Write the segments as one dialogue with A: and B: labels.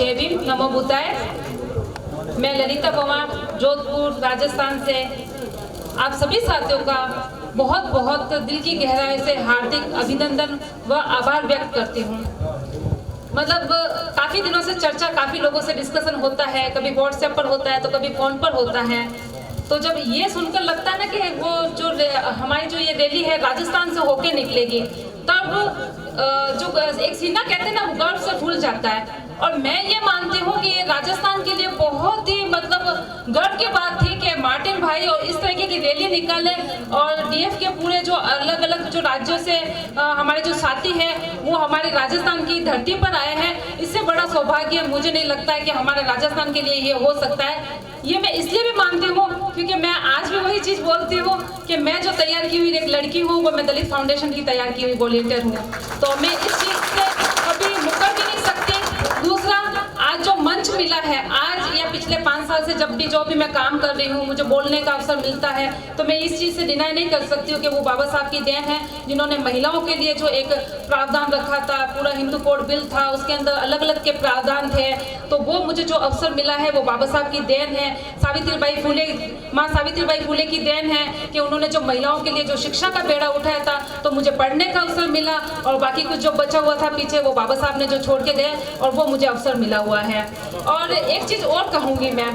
A: जय भीम, नमो बुद्धाय। मैं ललिता पवार जोधपुर राजस्थान से आप सभी साथियों का बहुत बहुत दिल की गहराई से हार्दिक अभिनंदन व आभार व्यक्त करती हूँ। मतलब काफ़ी दिनों से चर्चा, काफ़ी लोगों से डिस्कशन होता है, कभी व्हाट्सएप पर होता है तो कभी फ़ोन पर होता है। तो जब ये सुनकर लगता है ना कि वो जो हमारी जो ये रैली है राजस्थान से होके निकलेगी, तब जो एक सीना कहते हैं ना, वो गर्व से फूल जाता है। और मैं ये मानती हूँ कि ये राजस्थान के लिए बहुत ही मतलब गर्व की बात थी कि मार्टिन भाई और इस तरीके की रैली निकाले और डीएफ के पूरे जो अलग अलग जो राज्यों से हमारे जो साथी हैं वो हमारे राजस्थान की धरती पर आए हैं। इससे बड़ा सौभाग्य मुझे नहीं लगता है कि हमारे राजस्थान के लिए ये हो सकता है। ये मैं इसलिए भी मानती हूँ क्योंकि मैं आज भी वही चीज़ बोलती हूँ कि मैं जो तैयार की हुई एक लड़की हूँ, वो मैं दलित फाउंडेशन की तैयार की हुई वॉलंटियर हूँ, तो मैं इस चीज़ से कभी मुकर भी नहीं सकती। दूसरा, आज जो मंच मिला है, आज या पिछले 5 साल से जब भी जो भी मैं काम कर रही हूँ, मुझे बोलने का अवसर मिलता है, तो मैं इस चीज़ से डिनाई नहीं कर सकती हूँ कि वो बाबा साहब की देन है, जिन्होंने महिलाओं के लिए जो एक प्रावधान रखा था, पूरा हिंदू कोड बिल था, उसके अंदर अलग अलग के प्रावधान थे, तो वो मुझे जो अवसर मिला है वो बाबा साहब की देन है। सावित्रीबाई फुले, माँ सावित्रीबाई फुले की देन है कि उन्होंने जो महिलाओं के लिए जो शिक्षा का बेड़ा उठाया था, तो मुझे पढ़ने का अवसर मिला, और बाकी कुछ जो बचा हुआ था पीछे वो बाबा साहब ने जो छोड़ के गए और वो मुझे अवसर मिला हुआ है। और एक चीज़ और कहूँगी मैं,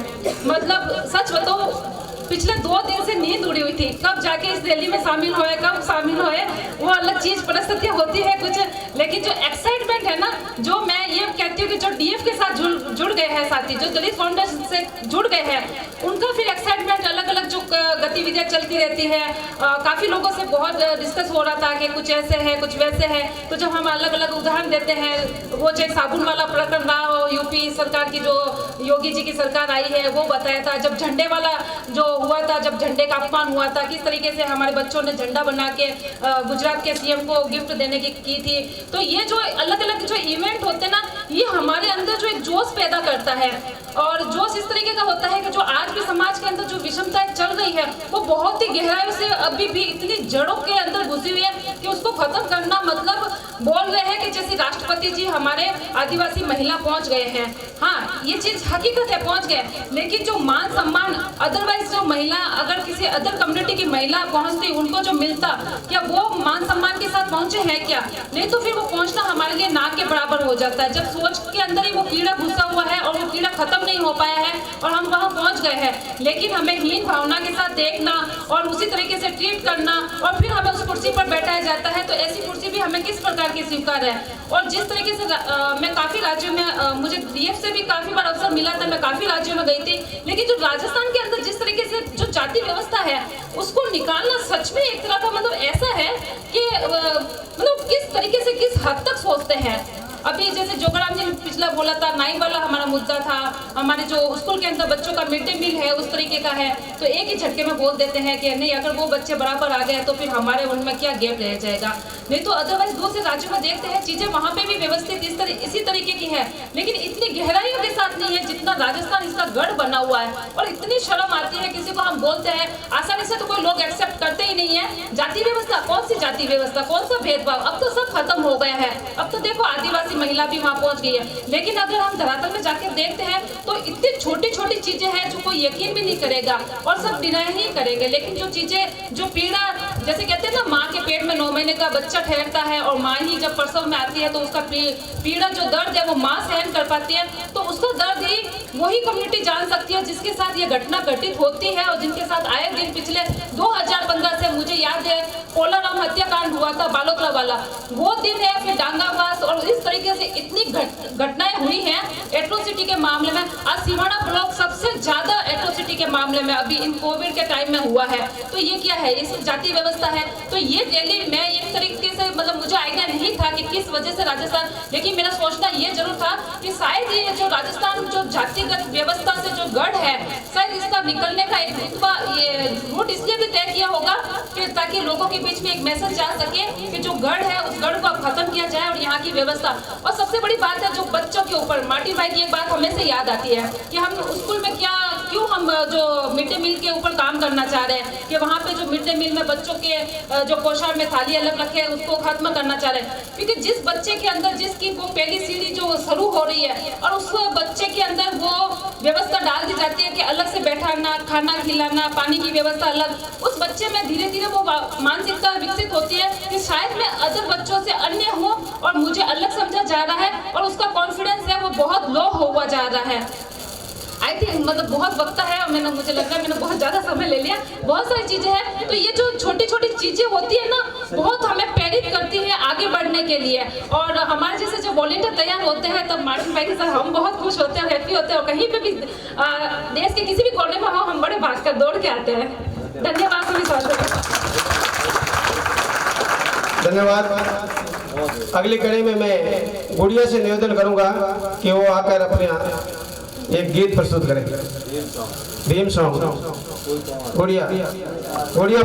A: मतलब सच बताऊँ, पिछले 2 दिन से नींद उड़ी हुई थी, कब जाके इस रैली में शामिल होए, कब शामिल होए, वो अलग चीज़, परिस्थितियाँ होती है कुछ, लेकिन जो एक्साइटमेंट है ना, जो मैं ये कहती हूँ कि जो डीएफ के साथ जुड़ गए हैं साथी, जो दलित फाउंडेशन से जुड़ गए हैं, उनका फिर एक्साइटमेंट अलग अलग जो गतिविधियाँ चलती रहती है। काफ़ी लोगों से बहुत डिस्कस हो रहा था कि कुछ ऐसे है कुछ वैसे है, तो जब हम अलग अलग उदाहरण देते हैं, वो चाहे साबुन वाला प्रकरण रहा हो, यूपी सरकार की जो योगी जी की सरकार आई है वो बताया था, जब झंडे वाला जो हुआ था, जब झंडे का अपमान हुआ था, किस तरीके से हमारे बच्चों ने झंडा बना के गुजरात के सीएम को गिफ्ट देने की थी। तो ये जो अलग अलग जो इवेंट होते हैं ना, ये हमारे अंदर जो एक जोश पैदा करता है, और जोश इस तरीके का होता है कि जो आज भी समाज के अंदर जो विषमताएं चल रही है वो बहुत ही गहराई से अभी भी इतनी जड़ों के अंदर घुसी हुई है कि उसको खत्म करना, मतलब बोल रहे हैं कि जैसे राष्ट्रपति जी हमारे आदिवासी महिला पहुंच गए हैं। हाँ, ये चीज हकीकत है, पहुंच गए, लेकिन जो मान सम्मान अदरवाइज जो महिला, अगर किसी अदर कम्युनिटी की महिला पहुंचती, उनको जो मिलता, क्या वो मान सम्मान के साथ पहुंचे हैं क्या? नहीं, तो फिर वो पहुंचना हमारे लिए नाक के बराबर हो जाता है। जब सोच के अंदर ही वो कीड़ा घुसा हुआ है और वो कीड़ा खत्म नहीं हो पाया है और हम वहां पहुंच गए हैं, लेकिन हमें हीन भावना के साथ देखना और उसी तरीके से ट्रीट करना और फिर हमें उस कुर्सी पर बैठाया जाता है, तो ऐसी कुर्सी भी हमें किस प्रकार की स्वीकार है? और जिस तरीके से मैं काफ़ी राज्यों में, मुझे डीएफ से भी काफ़ी बार अवसर मिला था, मैं काफ़ी राज्यों में गई थी, लेकिन जो राजस्थान के अंदर जिस तरीके से जो जाति व्यवस्था है उसको निकालना सच में एक तरह का मतलब ऐसा है कि मतलब किस तरीके से किस हद तक सोचते हैं। अभी जैसे जोगराम जी ने पिछला बोला था, नाई वाला हमारा मुद्दा था, हमारे जो स्कूल के अंदर बच्चों का मिड डे मील है उस तरीके का है, तो एक ही झटके में बोल देते हैं कि नहीं, अगर वो बच्चे बराबर आ गए तो फिर हमारे उनमें क्या गैप रह जाएगा। नहीं तो अदरवाइज दूसरे राज्यों में देखते हैं चीज़ें वहाँ पे भी व्यवस्थित इसी तरीके की है, लेकिन इतनी गहराइयों के साथ नहीं है जितना राजस्थान इसका गढ़ बना हुआ है। और इतनी शर्म आती है, किसी को हम बोलते हैं आसानी से तो कोई लोग एक्सेप्ट करते ही नहीं है। जाति व्यवस्था, कौन सी जाति व्यवस्था, कौन सा भेदभाव, अब तो सब खत्म हो गया है। अब तो देखो आदिवासी महिला भी वहाँ पहुँच गई है, लेकिन अगर हम धरातल में जाकर देखते हैं तो इतनी छोटी छोटी चीजें हैं जो कोई यकीन भी नहीं करेगा और सब डिनाई ही करेंगे। लेकिन जो चीजें, जो पीड़ा, जैसे कहते हैं ना, माँ के पेट में 9 महीने का बच्चा ठहरता है और माँ ही जब प्रसव में आती है तो उसका पीड़ा, जो दर्द है वो माँ सहन कर पाती है, तो उसका दर्द ही वही कम्युनिटी जान सकती है जिसके साथ ये घटना घटित होती है और जिनके साथ आए दिन पिछले 2015 से, मुझे याद है कोलाराम हत्याकांड हुआ था बालोतरा वाला, वो दिन है, फिर डांगावास, और इस तरीके से इतनी घटनाएं हुई हैं एट्रोसिटी के मामले में। आज सिवाड़ा ब्लॉक सबसे ज्यादा एट्रोसिटी के मामले में अभी इन कोविड के टाइम में हुआ है, तो ये क्या है? इस जाति व्यवस्था है। तो ये रैली मैं एक तरीके से, मतलब मुझे आइडिया नहीं था कि किस वजह से राजस्थान, लेकिन मेरा सोचना ये जरूर था कि शायद ये जो राजस्थान जो जातिगत व्यवस्था से जो गढ़ है, शायद इसका निकलने का एक रूट इसलिए भी तय किया होगा कि ताकि लोगों के बीच में एक मैसेज जा सके कि जो गढ़ है उस गढ़ को खत्म किया जाए और यहाँ की व्यवस्था। और सबसे बड़ी बात है जो बच्चों के ऊपर, मार्टिन भाई की एक बात हमें से याद आती है कि हम स्कूल में क्या क्यों हम जो मिड डे मील के ऊपर काम करना चाह रहे हैं कि वहाँ पे जो मिड डे मील में बच्चों के जो पोशाक में थाली अलग रखे हैं उसको खत्म करना चाह रहे हैं, क्योंकि जिस बच्चे के अंदर जिसकी वो पहली सीढ़ी जो शुरू हो रही है और उस बच्चे के अंदर वो व्यवस्था डाल दी जाती है कि अलग से बैठाना, खाना खिलाना, पानी की व्यवस्था अलग, उस बच्चे में धीरे धीरे वो मानसिकता विकसित होती है कि शायद मैं अदर बच्चों से अन्य हूँ और मुझे अलग समझा जा रहा है और उसका कॉन्फिडेंस है वो बहुत लो हुआ जा रहा है। आई थिंक मतलब बहुत वक्त है और मुझे लग रहा है मैंने बहुत ज़्यादा समय ले लिया, बहुत सारी चीज़ें हैं। तो ये जो छोटी छोटी चीज़ें होती है ना, बहुत हमें प्रेरित करती है आगे बढ़ने के लिए। और हमारे जैसे जो वॉलंटियर तैयार होते हैं तब मार्टिन भाई के साथ हम बहुत खुश होते हैं, हैप्पी होते हैं और कहीं पे भी देश के किसी भी कोने में हो हम बड़े भागकर दौड़ के आते हैं। धन्यवाद सभी साथियों।
B: धन्यवाद। अगली कड़ी में मैं गुड़िया से निवेदन करूंगा कि वो आकर अपने एक गीत प्रस्तुत करें, भीम सॉन्ग। गुड़िया